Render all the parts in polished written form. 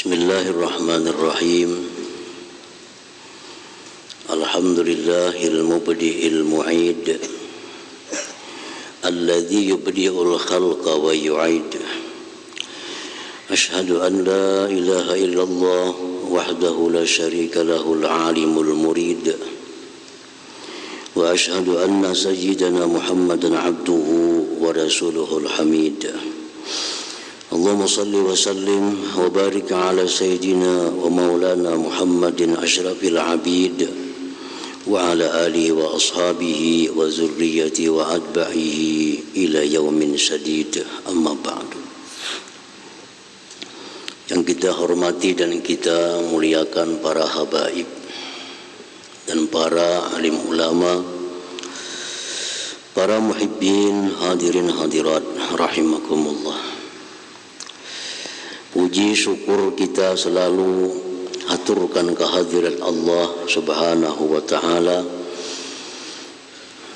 Bismillahirrahmanirrahim. Alhamdulillahil mubdi'il mu'id alladzi yubdi'ul khalqa wa yu'id. Ashhadu an la ilaha illallah wahdahu la syarika lahul alimul murid. Wa ashhadu anna sayyidana Muhammadan abduhu wa rasuluhul hamid. Allahumma salli wa sallim wa barik ala sayyidina wa maulana Muhammadin ashrafil abid wa ala alihi wa ashabihi wa zurriyati wa adba'ihi ila yaumin sadid, amma ba'du. Yang kita hormati dan kita muliakan para habaib dan para alim ulama, para muhibbin, hadirin hadirat rahimakumullah. Puji syukur kita selalu aturkan kehadirat Allah Subhanahu wa ta'ala,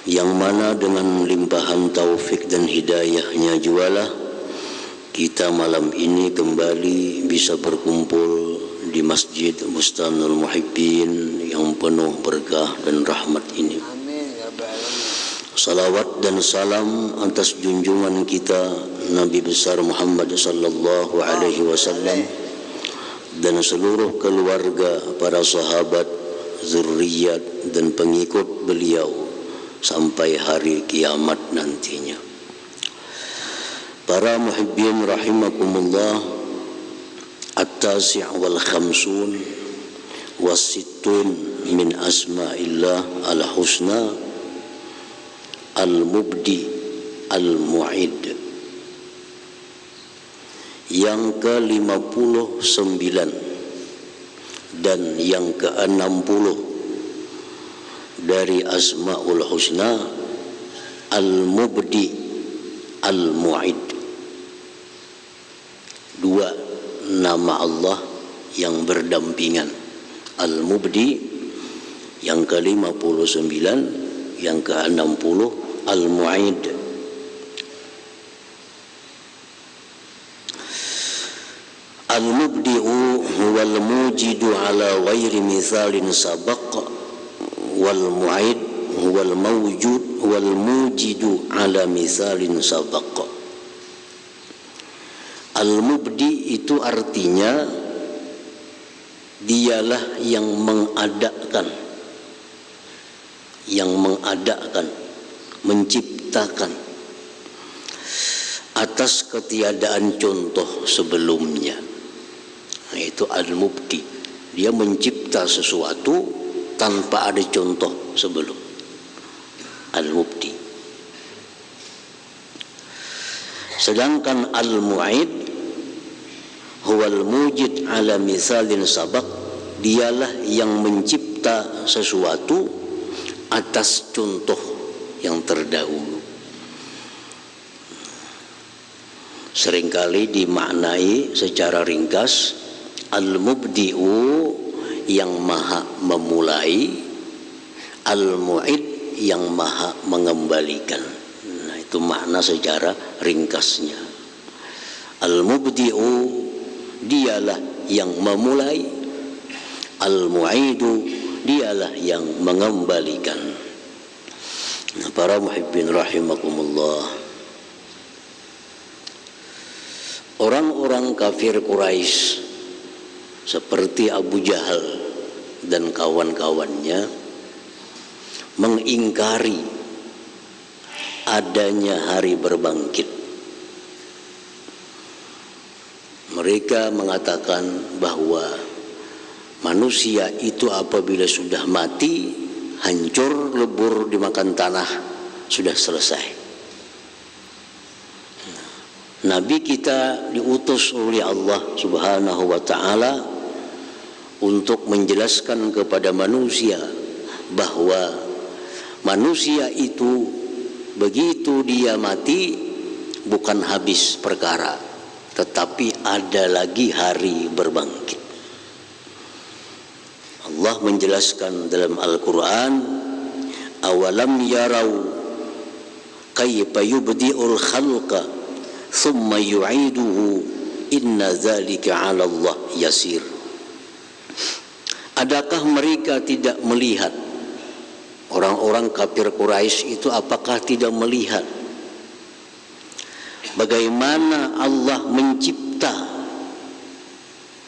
yang mana dengan limpahan taufik dan hidayahnya jualah kita malam ini kembali bisa berkumpul di Masjid Bustanul Muhibbin yang penuh berkah dan rahmat ini. Salawat dan salam atas junjungan kita Nabi besar Muhammad sallallahu alaihi wasallam dan seluruh keluarga, para sahabat, zurriyat dan pengikut beliau sampai hari kiamat nantinya. Para muhibbin rahimakumullah, at-tasi' wal khamsun was-sittun min asma'illah al-husna al-mubdi al-mu'id, yang ke-59 dan yang ke-60 dari Asma'ul Husna, al-mubdi al-mu'id. Dua nama Allah yang berdampingan, al-mubdi yang ke-59, yang ke-60 al-mu'id. Al-mubdi'u huwal mujidu ala ghairi mithalin sabaq, wal mu'id huwal mawjud wal mujidu ala mithalin sabaq. Al-mubdi itu artinya dialah yang mengadakan, menciptakan atas ketiadaan contoh sebelumnya. Nah, itu al-mubdi. Dia mencipta sesuatu tanpa ada contoh sebelum. Al-mubdi. Sedangkan al-mu'id huwal mujid ala mithalin sabaq, dialah yang mencipta sesuatu atas contoh yang terdahulu. Seringkali dimaknai secara ringkas, al-mubdi'u yang maha memulai, al-mu'id yang maha mengembalikan. Nah, itu makna secara ringkasnya. Al-mubdi'u dialah yang memulai, al-mu'idu dialah yang mengembalikan. Nah, para muhibbin rahimakumullah, orang-orang kafir Quraisy seperti Abu Jahal dan kawan-kawannya mengingkari adanya hari berbangkit. Mereka mengatakan bahwa manusia itu apabila sudah mati, hancur lebur dimakan tanah, sudah selesai. Nabi kita diutus oleh Allah Subhanahu wa ta'ala untuk menjelaskan kepada manusia bahwa manusia itu begitu dia mati bukan habis perkara, tetapi ada lagi hari berbangkit. Allah menjelaskan dalam Al-Quran, awalam yarau kayfa yubdi'ul khalqa thumma yu'iduhu inna dzalika 'ala Allah yasir. Adakah mereka tidak melihat, orang-orang kafir Quraisy itu apakah tidak melihat bagaimana Allah mencipta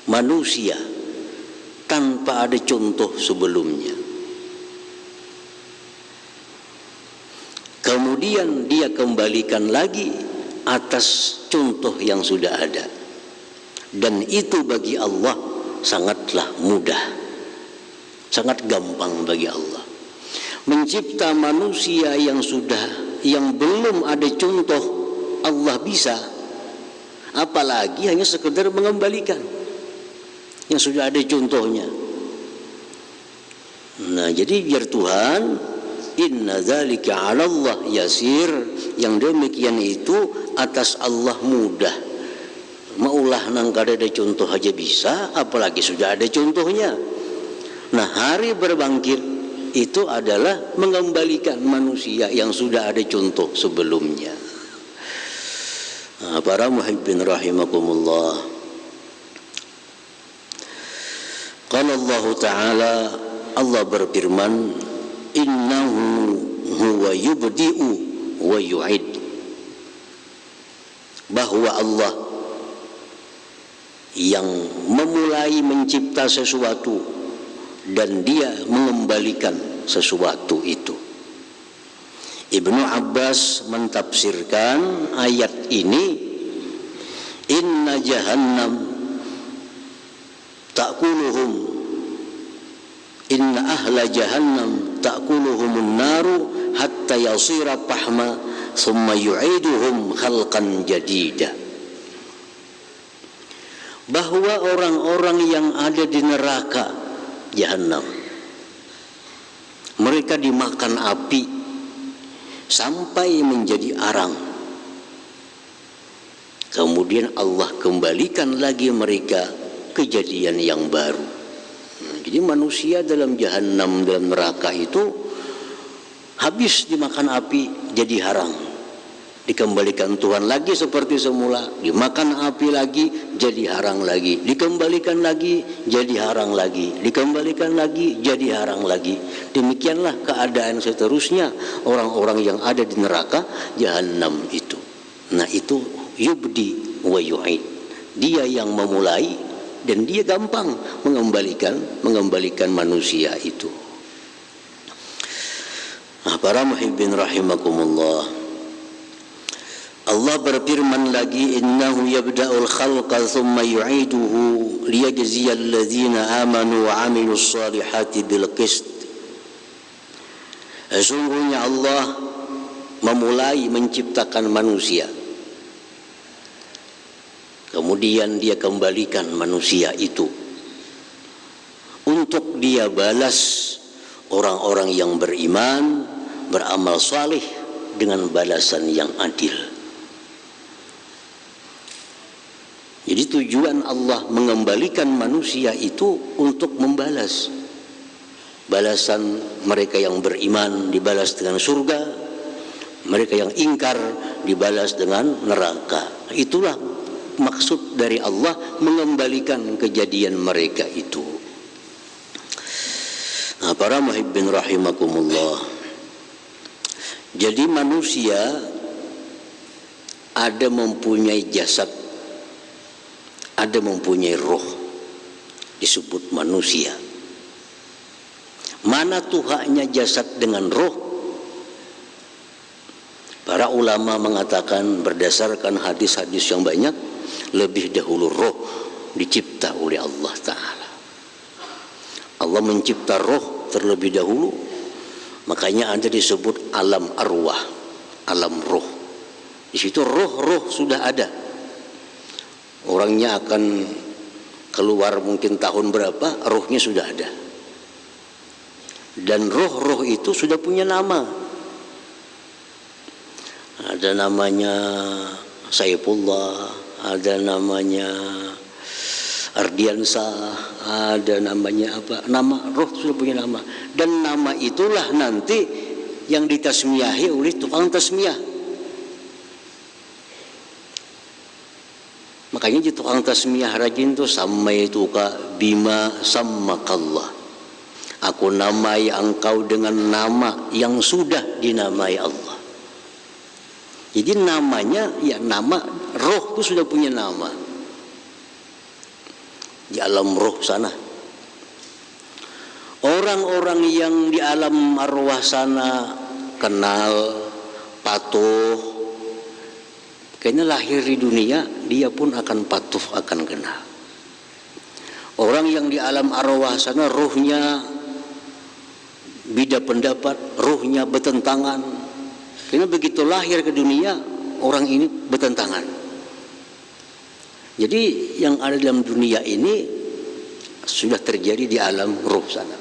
manusia tanpa ada contoh sebelumnya? Kemudian dia kembalikan lagi atas contoh yang sudah ada. Dan itu bagi Allah sangatlah mudah, sangat gampang bagi Allah. Mencipta manusia yang belum ada contoh, Allah bisa. Apalagi hanya sekedar mengembalikan yang sudah ada contohnya. Nah, jadi biar Tuhan, inna dzalika 'ala Allah yasir, yang demikian itu atas Allah mudah. Maulah nang kada ada contoh aja bisa, apalagi sudah ada contohnya. Nah, hari berbangkit itu adalah mengembalikan manusia yang sudah ada contoh sebelumnya. Nah, para muhibbin rahimakumullah. Qala Allah Ta'ala, Allah berfirman, innahu huwa yubdi'u wa yu'id, bahwa Allah yang memulai mencipta sesuatu dan dia mengembalikan sesuatu itu. Ibnu Abbas mentafsirkan ayat ini, inna jahannam ta'kuluhum, inna ahla jahannam ta'kuluhumun naru hatta yasira pahma thumma yu'iduhum khalqan jadida. Bahwa orang-orang yang ada di neraka Jahannam, mereka dimakan api sampai menjadi arang. Kemudian Allah kembalikan lagi mereka kejadian yang baru. Jadi manusia dalam Jahannam, dalam neraka itu habis dimakan api jadi harang. Dikembalikan Tuhan lagi seperti semula, dimakan api lagi jadi harang lagi, dikembalikan lagi jadi harang lagi, dikembalikan lagi jadi harang lagi. Demikianlah keadaan seterusnya orang-orang yang ada di neraka Jahannam itu. Nah, itu yubdi wa yu'id, dia yang memulai dan dia gampang mengembalikan manusia itu. Nah, para muhibbin rahimakumullah, Allah berfirman lagi, innahu yabda'ul khalqa thumma yu'iduhu liyajziyal ladzina amanu wa 'amilus salihati bil qist. Sesungguhnya Allah memulai menciptakan manusia, kemudian dia kembalikan manusia itu untuk dia balas orang-orang yang beriman, beramal saleh dengan balasan yang adil. Jadi tujuan Allah mengembalikan manusia itu untuk membalas. Balasan mereka yang beriman dibalas dengan surga, mereka yang ingkar dibalas dengan neraka. Itulah maksud dari Allah mengembalikan kejadian mereka itu. Nah, para muhibbin rahimakumullah, jadi manusia ada mempunyai jasad, ada mempunyai roh, disebut manusia. Mana Tuhannya jasad dengan roh? Para ulama mengatakan berdasarkan hadis-hadis yang banyak, lebih dahulu roh dicipta oleh Allah Ta'ala. Allah mencipta roh terlebih dahulu, makanya ada disebut alam arwah, alam roh. Di situ roh-roh sudah ada. Orangnya akan keluar mungkin tahun berapa, rohnya sudah ada. Dan roh-roh itu sudah punya nama. Ada namanya Saifullah, ada namanya Ardiansah, ada namanya apa? Nama roh sudah punya nama. Dan nama itulah nanti yang ditasmiyahi oleh tukang tasmiyah. Makanya di tukang tasmiyah rajin tuh sammaituka bima sammakallah. Aku namai engkau dengan nama yang sudah dinamai Allah. Jadi namanya ya nama roh itu sudah punya nama. Di alam roh sana. Orang-orang yang di alam arwah sana kenal, patuh, kayaknya lahir di dunia dia pun akan patuh, akan kenal. Orang yang di alam arwah sana ruhnya beda pendapat, ruhnya bertentangan. Karena begitu lahir ke dunia orang ini bertentangan. Jadi yang ada dalam dunia ini sudah terjadi di alam ruh sana.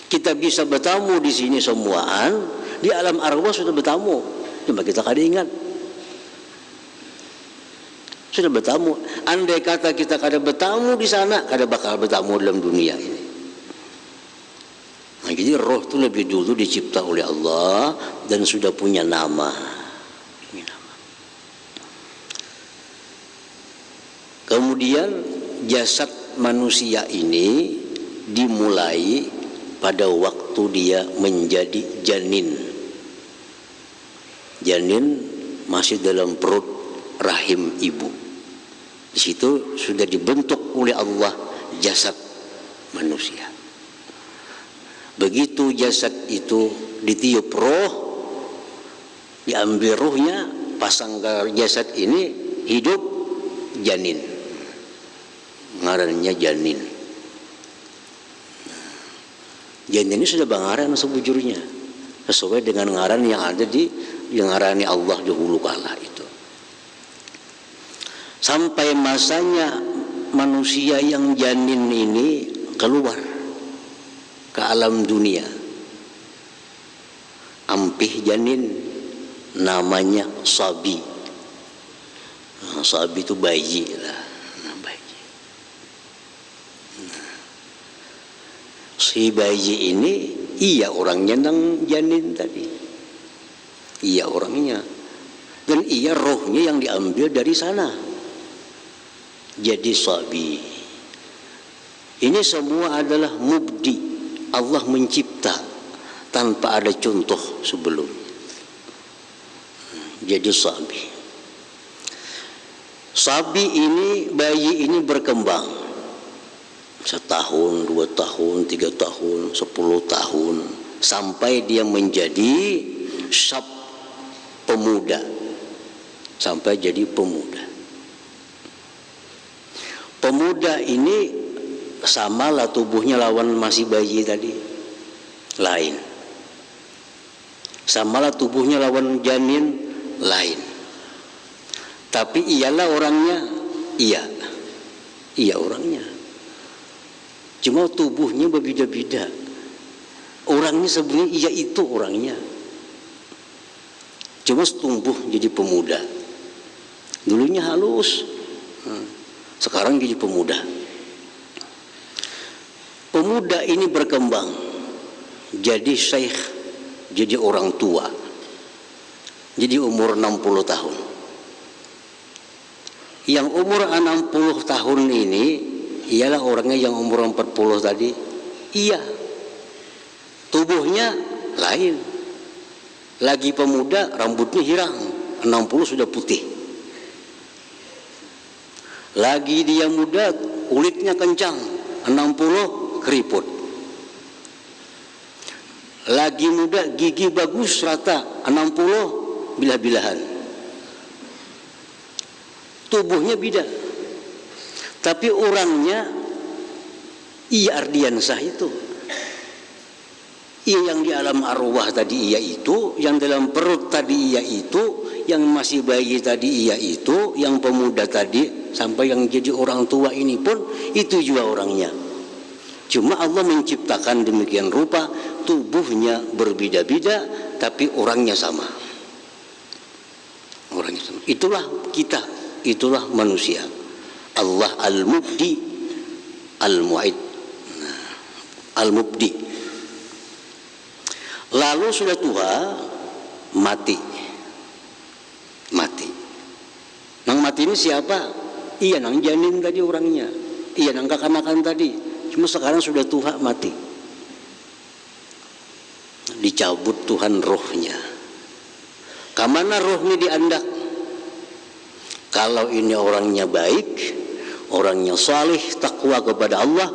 Kita bisa bertamu di sini semuaan, di alam arwah sudah bertamu. Cuma kita kada ingat. Sudah bertamu. Andai kata kita kada bertamu di sana, kada bakal bertamu dalam dunia ini. Nah, jadi roh itu lebih dulu dicipta oleh Allah dan sudah punya nama. Kemudian jasad manusia ini dimulai pada waktu dia menjadi janin. Janin masih dalam perut rahim ibu. Di situ sudah dibentuk oleh Allah jasad manusia. Begitu jasad itu ditiup roh, diambil rohnya, pasang ke jasad ini, hidup janin. Ngarannya janin. Janin ini sudah bangaran sebujurnya, sesuai dengan ngaran yang ada di yang ngarani Allah dahulu kala itu. Sampai masanya manusia yang janin ini keluar ke alam dunia. Ampih janin, namanya sabi. Nah, sabi itu bayi lah. Si bayi ini iya orangnya nang janin tadi, iya orangnya, dan iya rohnya yang diambil dari sana jadi sabi. Ini semua adalah mubdi, Allah mencipta tanpa ada contoh sebelum jadi sabi. Sabi ini, bayi ini berkembang setahun, 2 tahun, 3 tahun, 10 tahun, sampai dia menjadi syab, pemuda, sampai jadi pemuda. Pemuda ini samalah tubuhnya lawan masih bayi tadi, lain. Samalah tubuhnya lawan janin, lain. Tapi iyalah orangnya, iya orangnya. Cuma tubuhnya berbeda-beda. Orangnya sebenarnya iya itu orangnya. Cuma tumbuh jadi pemuda. Dulunya halus, sekarang jadi pemuda. Pemuda ini berkembang jadi syekh, jadi orang tua. Jadi umur 60 tahun. Yang umur 60 tahun ini ialah orangnya yang umur 40 tadi. Iya, tubuhnya lain. Lagi pemuda, rambutnya hirang, 60 sudah putih. Lagi dia muda, kulitnya kencang, 60 keriput. Lagi muda, gigi bagus rata, 60 bilah-bilahan. Tubuhnya beda. Tapi orangnya iya Ardiansah itu. Iya yang di alam arwah tadi iya itu, yang dalam perut tadi iya itu, yang masih bayi tadi iya itu, yang pemuda tadi sampai yang jadi orang tua ini pun itu juga orangnya. Cuma Allah menciptakan demikian rupa, tubuhnya berbeda-beda tapi orangnya sama. Orangnya sama. Itulah kita, itulah manusia. Allah al-mubdi al-mu'id. Al-mubdi. Lalu sudah tua, mati. Mati. Nang mati mati ini siapa? Iya nang janin tadi orangnya, iya nang kekanakan tadi, cuma sekarang sudah tua mati, dicabut Tuhan rohnya. Kamana rohnya diandak? Kalau ini orangnya baik, orangnya salih, takwa kepada Allah,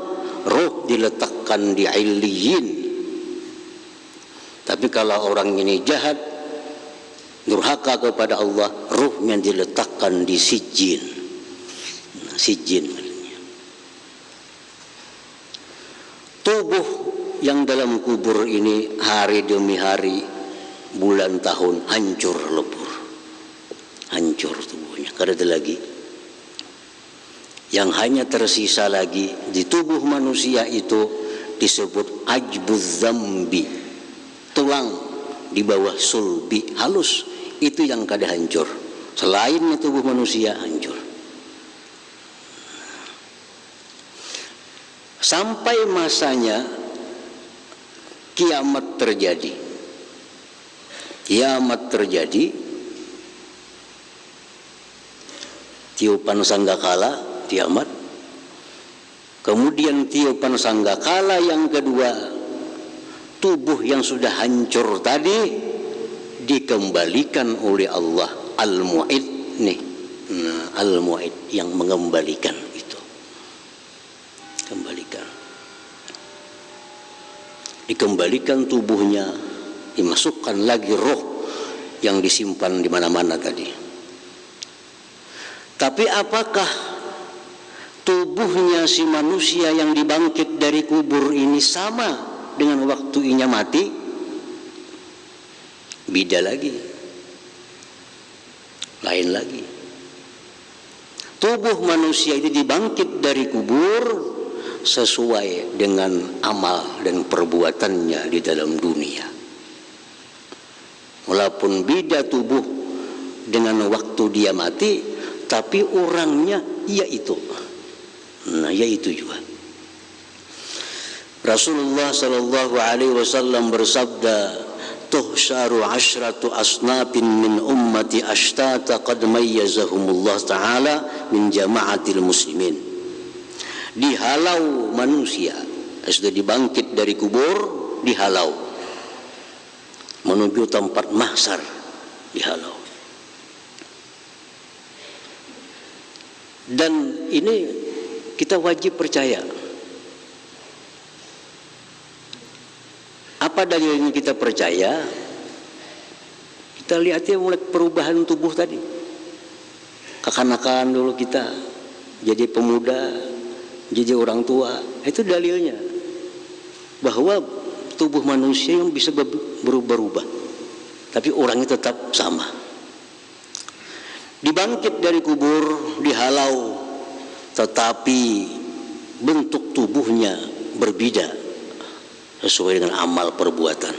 roh diletakkan di illiyin. Tapi kalau orang ini jahat, durhaka kepada Allah, ruhnya diletakkan di sijin. Nah, sijin. Tubuh yang dalam kubur ini hari demi hari, bulan tahun hancur lebur. Hancur tubuhnya, karena ada lagi. Yang hanya tersisa lagi di tubuh manusia itu disebut ajbuz zambi, tulang di bawah sulbi halus, itu yang kada hancur. Selainnya tubuh manusia hancur. Sampai masanya kiamat terjadi. Kiamat terjadi, tiupan sanggakala, kiamat. Kemudian tiupan sanggakala yang kedua, tubuh yang sudah hancur tadi dikembalikan oleh Allah, Al-Mu'id nih. Nah, Al-Mu'id yang mengembalikan itu. Kembalikan. Dikembalikan tubuhnya, dimasukkan lagi roh yang disimpan di mana-mana tadi. Tapi apakah tubuhnya si manusia yang dibangkit dari kubur ini sama dengan waktu inya mati? Beda lagi, lain lagi. Tubuh manusia itu dibangkit dari kubur sesuai dengan amal dan perbuatannya di dalam dunia. Walaupun beda tubuh dengan waktu dia mati, tapi orangnya yaitu. Nah, yaitu juga. Rasulullah sallallahu alaihi wasallam bersabda, "Tuhsyaru asyratu asnafin min ummati ashtata qad mayyazahumullah ta'ala min jama'atil muslimin." Dihalau manusia, sudah dibangkit dari kubur, dihalau menuju tempat mahsyar, dihalau. Dan ini kita wajib percaya. Apa dalilnya kita percaya? Kita lihatnya mulai perubahan tubuh tadi. Kekanakan dulu kita jadi pemuda, jadi orang tua, itu dalilnya bahwa tubuh manusia yang bisa berubah-ubah, tapi orangnya tetap sama. Dibangkit dari kubur, dihalau, tetapi bentuk tubuhnya berbeda sesuai dengan amal perbuatan.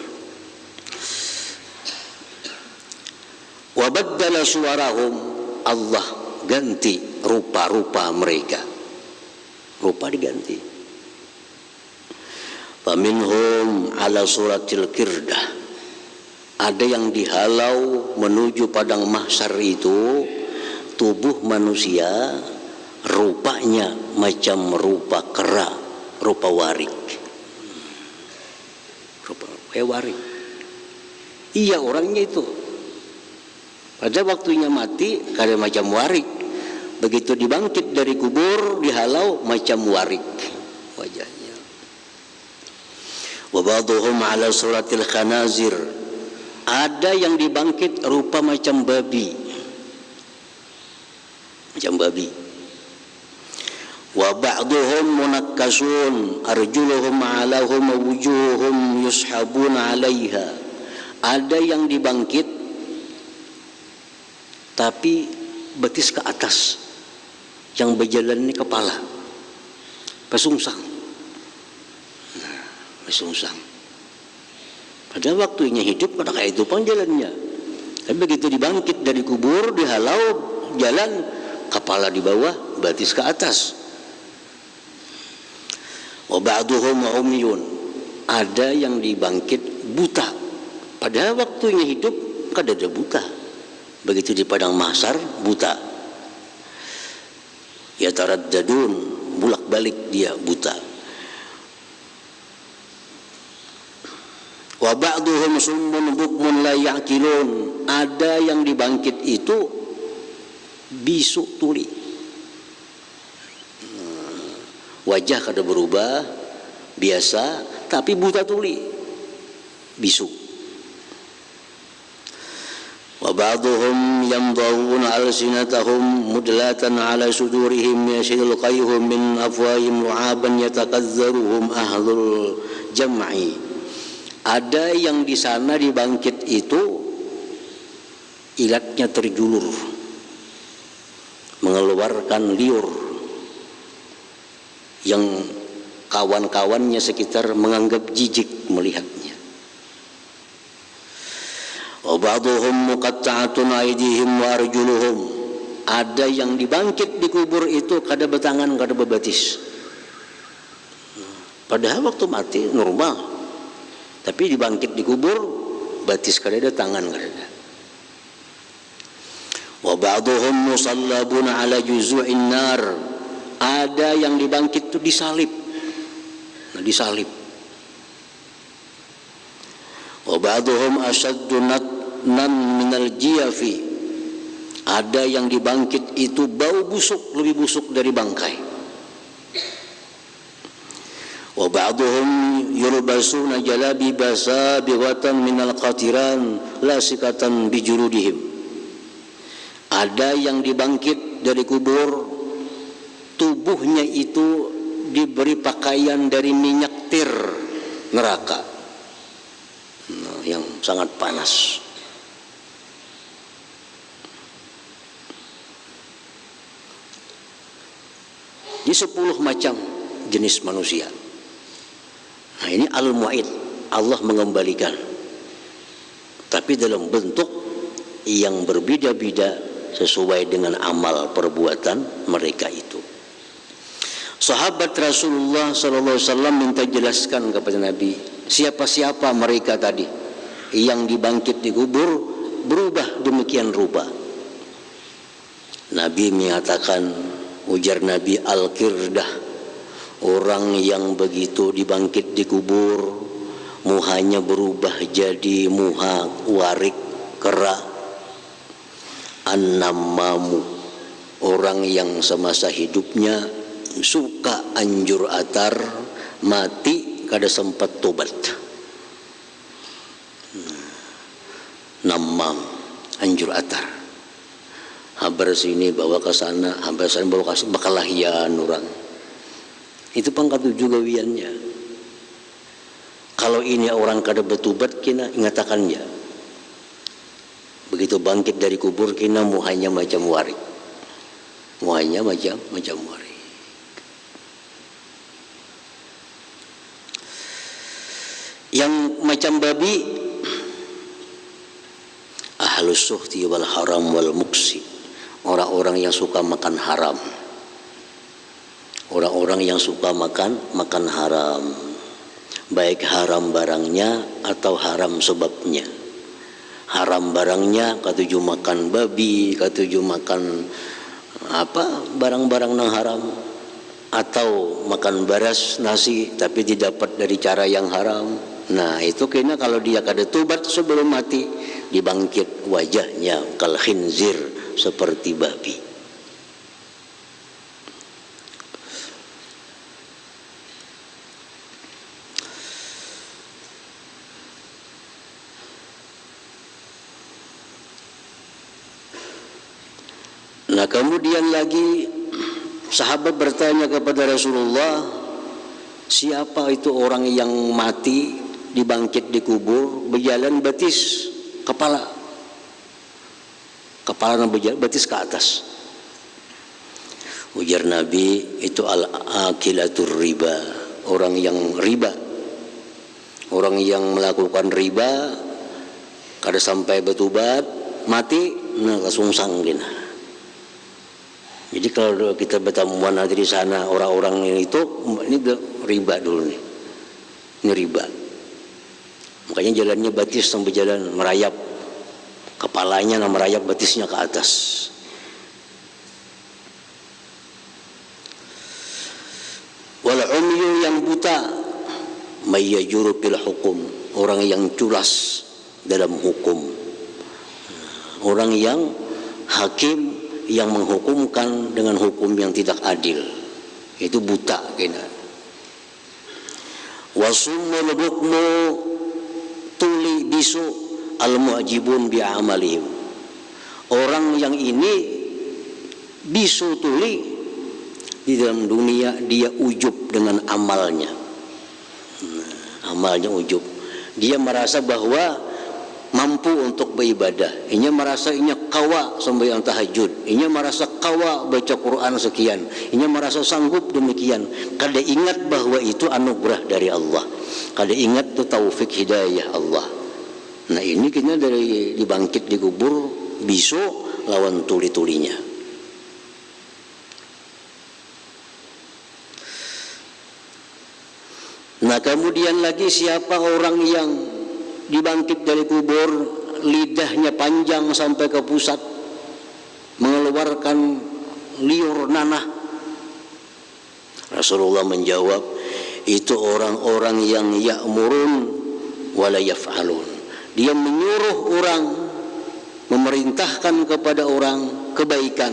Wa baddala suwarahum, Allah ganti rupa-rupa mereka. Rupa diganti. Faminhum ala suratil kirdah. Ada yang dihalau menuju padang mahsyar itu, tubuh manusia rupanya macam rupa kera, rupa warik. Rupa warik. Iya, orangnya itu. Pada waktunya mati kada macam warik. Begitu dibangkit dari kubur, dihalau macam warik wajahnya. Wa ba'dhum ala suratil khanazir. Ada yang dibangkit rupa macam babi. Macam babi. Wa ba'dhum munakkasun arjuluhum 'alahum wa wujuhum yushabuna 'alaiha. Ada yang dibangkit tapi betis ke atas, yang berjalan ini kepala, pesungsang. Nah, pesungsang. Pada waktunya hidup pada kayak itu jalannya. Tapi begitu dibangkit dari kubur, dihalau jalan, kepala di bawah, betis ke atas. Wa ba'duhum umyun. Ada yang dibangkit buta. Pada waktunya hidup kada ada buta. Begitu di padang mahsyar buta. yataraddadun, bulak-balik dia buta. Wa ba'duhum summun bukmun la ya'qilun, ada yang dibangkit itu bisu tuli, wajah kada berubah biasa tapi buta tuli, bisu. Wa ba'duhum yamdawuna alsinatahum mudlatan ala sudurihim yasilqayhum min afwahim lu'aban yatakazzaruhum ahlul jam'i. Ada yang di sana dibangkit itu ilatnya terjulur, mengeluarkan liur, yang kawan-kawannya sekitar menganggap jijik melihatnya. Wa ba'dhum muqatta'atun aydihim wa arjuluhum, ada yang dibangkit di kubur itu kada betangan kada bebatis, padahal waktu mati normal, tapi dibangkit di kubur batis kada ada, tangan kada ada. Wa ba'dhum musallabun ala juzu'in nar, ada yang dibangkit itu disalib. Nah, disalib. Wa ba'dhum ashaddu nan minal jiyafi, ada yang dibangkit itu bau busuk, lebih busuk dari bangkai. Wa ba'dhum yulbasuna jalabi basabighatan minal qatiran lasikatan bijurudihim, ada yang dibangkit dari kubur tubuhnya itu diberi pakaian dari minyak tir neraka, nah, yang sangat panas. Ini 10 macam jenis manusia. Nah, ini al-mu'id, Allah mengembalikan, tapi dalam bentuk yang berbeda-beda sesuai dengan amal perbuatan mereka itu. Sahabat Rasulullah SAW minta jelaskan kepada Nabi, siapa-siapa mereka tadi yang dibangkit di kubur berubah demikian rupa. Nabi menyatakan, ujar Nabi, al-qirdah, orang yang begitu dibangkit di kubur muhanya berubah jadi muha warik kera. An-nammamu, orang yang semasa hidupnya suka anjur atar, mati kada sempat tobat. Nammam, anjur atar, habar sini bawa ke sana, habar sana bawa ke sana, bakalahian orang. Itu pangkat juga wiannya. Kalau ini orang kada bertobat kena ingatakannya, begitu bangkit dari kubur kena muhanya macam warik, muhanya macam warik. Yang macam babi, ahlus suhti wal haram wal muksi, orang-orang yang suka makan haram, orang-orang yang suka makan haram, baik haram barangnya atau haram sebabnya. Haram barangnya katuju makan babi, katuju makan apa barang-barang nang haram, atau makan baras nasi tapi didapat dari cara yang haram. Nah, itu kena kalau dia kada tobat sebelum mati, dibangkit wajahnya kal khinzir, seperti babi. Nah, kemudian lagi sahabat bertanya kepada Rasulullah, siapa itu orang yang mati dibangkit di kubur berjalan batis kepala batis ke atas? Ujar Nabi, itu al-akilatur riba, orang yang riba, orang yang melakukan riba kada sampai bertobat mati, nah langsung gina. Jadi kalau kita bertemuan nanti di sana orang-orang itu, ini riba dulu nih, ini riba. Makanya jalannya batis sampai jalan merayap, kepalanya merayap batisnya ke atas. al-umyu yang buta, mayyajuru fil hukum, orang yang culas dalam hukum, orang yang hakim yang menghukumkan dengan hukum yang tidak adil, itu buta kena. Wasummul bukmu tuli bisu al-mu'jibun bi amalihim, orang yang ini bisu tuli, di dalam dunia dia ujub dengan amalnya. Amalnya ujub, dia merasa bahwa mampu untuk beribadah, inya merasa inya kawa sembahyang tahajud, inya merasa kawa baca Quran sekian, inya merasa sanggup demikian. Kada ingat bahwa itu anugerah dari Allah, kada ingat itu taufik hidayah Allah. Nah ini kena dari dibangkit di kubur bisu lawan tuli-tulinya. Nah kemudian lagi, siapa orang yang dibangkit dari kubur, lidahnya panjang sampai ke pusat, mengeluarkan liur nanah? Rasulullah menjawab, itu orang-orang yang ya'murun wala yaf'alun. Dia menyuruh orang, memerintahkan kepada orang kebaikan,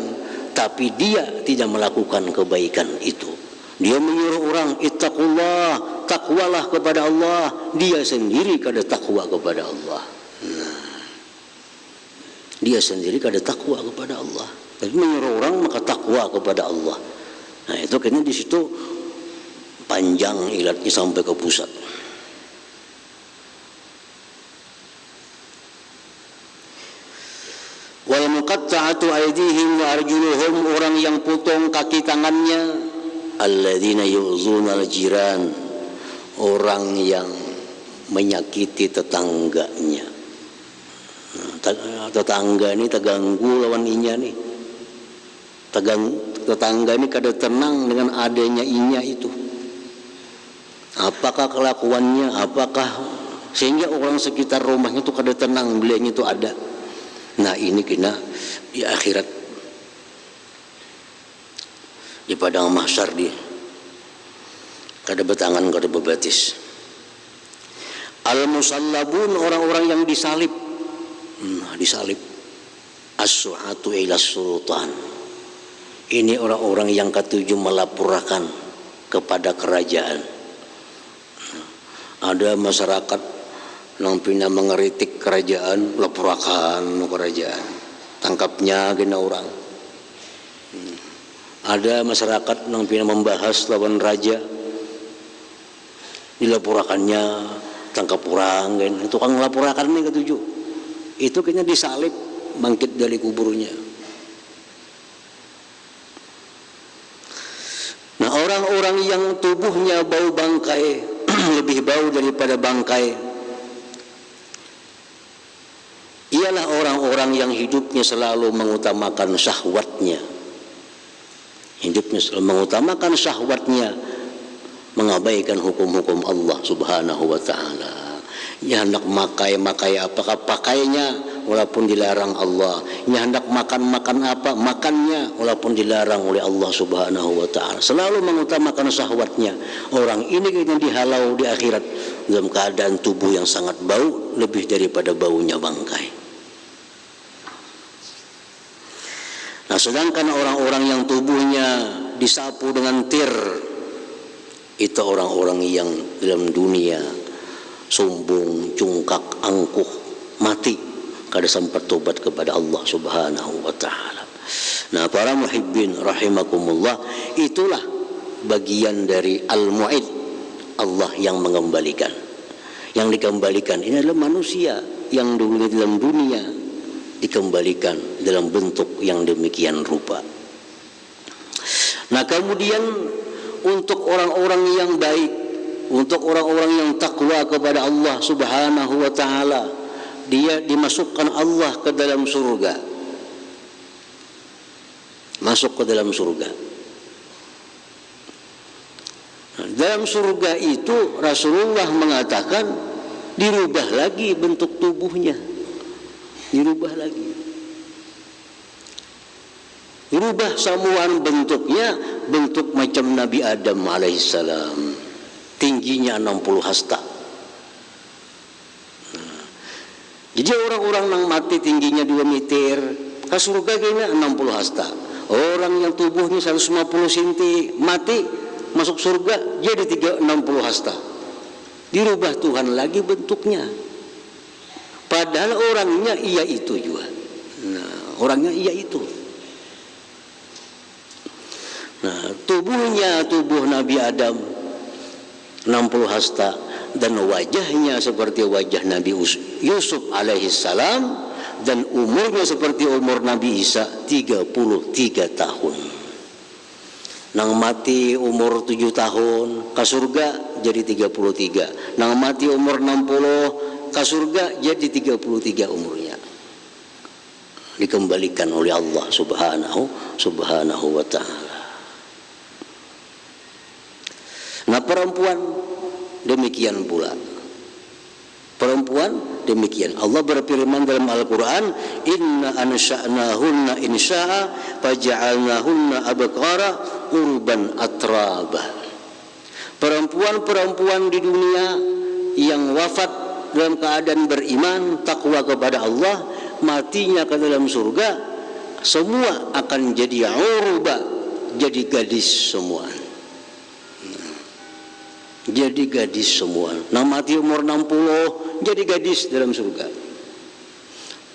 tapi dia tidak melakukan kebaikan itu. Dia menyuruh orang ittaqullah, takwalah kepada Allah, dia sendiri kada takwa kepada Allah. Nah, dia sendiri kada takwa kepada Allah, tapi menyuruh orang maka takwa kepada Allah. Nah itu kayaknya di situ panjang ilatnya sampai ke pusat. Wal muqatta'atu aydihim wa arjuluhum, orang yang potong kaki tangannya. Alladzina yu'zuna al-jiran, orang yang menyakiti tetangganya. Tetangga ini terganggu lawan inya nih. Tetangga ini kada tenang dengan adanya inya itu. Apakah kelakuannya, apakah sehingga orang sekitar rumahnya itu kada tenang bila itu ada. Nah ini kena di akhirat, di padang mahsyar, dia kada betangan kada bebatis. Al-musallabun, orang-orang yang disalib. Disalib. As-su'atu ila sultan, ini orang-orang yang ketujuh melaporkan kepada kerajaan. Ada masyarakat yang pina mengeritik kerajaan, laporkan kerajaan, tangkapnya kena orang. Ada masyarakat yang pina membahas lawan raja, dilaporkannya tangkap orang kan. Tukang laporkan ini ketujuh, itu kayaknya disalib bangkit dari kuburnya. Nah orang-orang yang tubuhnya bau bangkai lebih bau daripada bangkai, ialah orang-orang yang hidupnya selalu mengutamakan syahwatnya. Hidupnya selalu mengutamakan syahwatnya, mengabaikan hukum-hukum Allah subhanahu wa ta'ala. Ya hendak makai apakah pakainya walaupun dilarang Allah. Ya hendak makan apa makannya walaupun dilarang oleh Allah subhanahu wa ta'ala. Selalu mengutamakan syahwatnya. Orang ini yang dihalau di akhirat dalam keadaan tubuh yang sangat bau, lebih daripada baunya bangkai. Nah sedangkan orang-orang yang tubuhnya disapu dengan tir, itu orang-orang yang dalam dunia sombong, cungkak, angkuh, mati, kada sempat tobat kepada Allah subhanahu wa ta'ala. Nah para muhibbin rahimakumullah, itulah bagian dari al-mu'id, Allah yang mengembalikan. Yang dikembalikan ini adalah manusia yang dulu dalam dunia dikembalikan dalam bentuk yang demikian rupa. Nah kemudian untuk orang-orang yang baik, untuk orang-orang yang takwa kepada Allah subhanahu wa ta'ala, dia dimasukkan Allah ke dalam surga. Masuk ke dalam surga. Nah, dalam surga itu Rasulullah mengatakan dirubah lagi bentuk tubuhnya. Dirubah lagi. Ini dirubah semua bentuknya, bentuk macam Nabi Adam alaihissalam, tingginya 60 hasta. Jadi orang-orang yang mati tingginya 2 meter, ke surga kayaknya 60 hasta. Orang yang tubuhnya 150 cm mati masuk surga jadi 60 hasta. Dirubah Tuhan lagi bentuknya. Padahal orangnya iya itu juga. Nah, orangnya iya itu. Nah, tubuh Nabi Adam 60 hasta dan wajahnya seperti wajah Nabi Yusuf alaihissalam dan umurnya seperti umur Nabi Isa 33 tahun. Nang mati umur 7 tahun ke surga jadi 33. Nang mati umur 60 ke surga jadi 33 umurnya. Dikembalikan oleh Allah subhanahu wa ta'ala. Nah, perempuan demikian pula. Perempuan demikian. Allah berfirman dalam Al-Quran, Inna ansha'nahunna insya'a faja'alnahunna abkara urban atraba. Perempuan-perempuan di dunia yang wafat dalam keadaan beriman, takwa kepada Allah, matinya ke dalam surga, semua akan jadi urba, jadi gadis semua. Jadi gadis semua. Nang mati umur 60 jadi gadis dalam surga.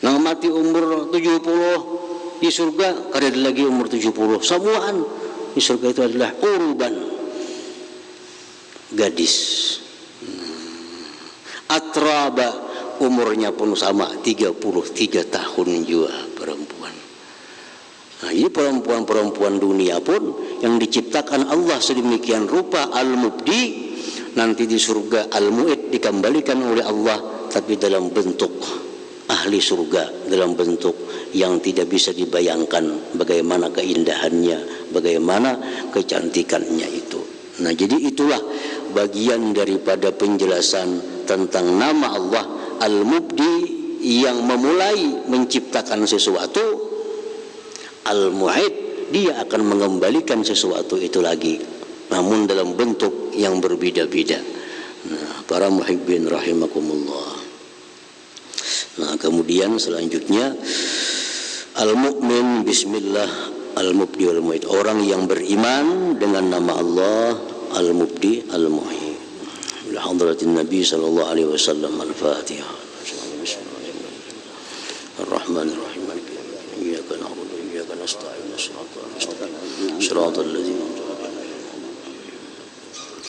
Nang mati umur 70 di surga kada ada lagi umur 70. Semuaan di surga itu adalah urban, gadis. Atraba, umurnya pun sama 33 tahun juga perempuan. Nah, ini perempuan-perempuan dunia pun yang diciptakan Allah sedemikian rupa, al-mubdi, nanti di surga al-mu'id, dikembalikan oleh Allah tapi dalam bentuk ahli surga, dalam bentuk yang tidak bisa dibayangkan bagaimana keindahannya, bagaimana kecantikannya itu. Nah, jadi itulah bagian daripada penjelasan tentang nama Allah al-mubdi yang memulai menciptakan sesuatu, al-mu'id dia akan mengembalikan sesuatu itu lagi, namun dalam bentuk yang berbeda-beda. Nah, para muhibbin rahimakumullah. Nah, kemudian selanjutnya al-mu'min bismillah al-mubdi wal mu'id, orang yang beriman dengan nama Allah al-mubdi al-mu'id. Ila hadratin Nabi sallallahu alaihi wasallam. Al-Fatihah. Ar-Rahmanir Rahim. Iyyaka na'budu wa iyyaka nasta'in. Shiratal ladzina